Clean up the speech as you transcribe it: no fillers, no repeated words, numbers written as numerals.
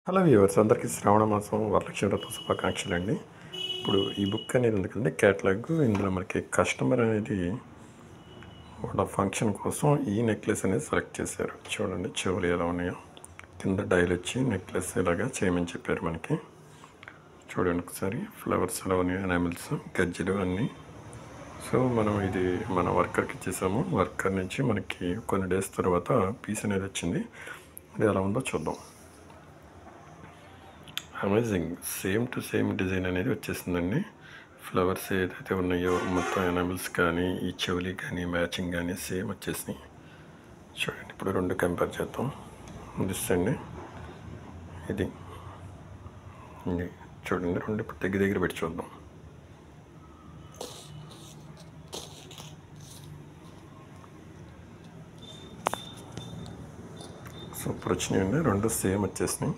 Hello viewers, అందరికీ శ్రావణ మాసం వరలక్ష్మి వ్రతం శుభాకాంక్షలు అండి. ఇప్పుడు ఈ బుక్ అనేది ఎందుకంటే క్యాటలాగ్, ఇందులో మనకి కస్టమర్ అనేది వాళ్ళ ఫంక్షన్ కోసం ఈ నెక్లెస్ అనేది సెలెక్ట్ చేశారు. చూడండి చెవులు ఎలా ఉన్నాయో, కింద డైల్ వచ్చి నెక్లెస్ ఇలాగా చేయమని చెప్పారు మనకి. చూడండి ఒకసారి ఫ్లవర్స్ ఎలా ఉన్నాయో, ఎనామిల్స్, గజ్జలు అన్నీ. సో మనం ఇది మన వర్కర్కి ఇచ్చేసాము. వర్కర్ నుంచి మనకి కొన్ని డేస్ తర్వాత పీస్ అనేది వచ్చింది. అది ఎలా ఉందో చూద్దాం. Amazing, same to same design అనేది వచ్చేసిందండి. ఫ్లవర్స్ ఏదైతే ఉన్నాయో మొత్తం ఎనామిల్స్ కానీ, ఈ చెవులి కానీ మ్యాచింగ్ కానీ సేమ్ వచ్చేసినాయి. చూడండి ఇప్పుడు రెండు కంపేర్ చేద్దాం. దిస్ అండి, ఇది చూడండి, రెండు ఇప్పుడు దగ్గర పెట్టి చూద్దాం. సూపర్ వచ్చినాయండి, రెండు సేమ్ వచ్చేసినాయి.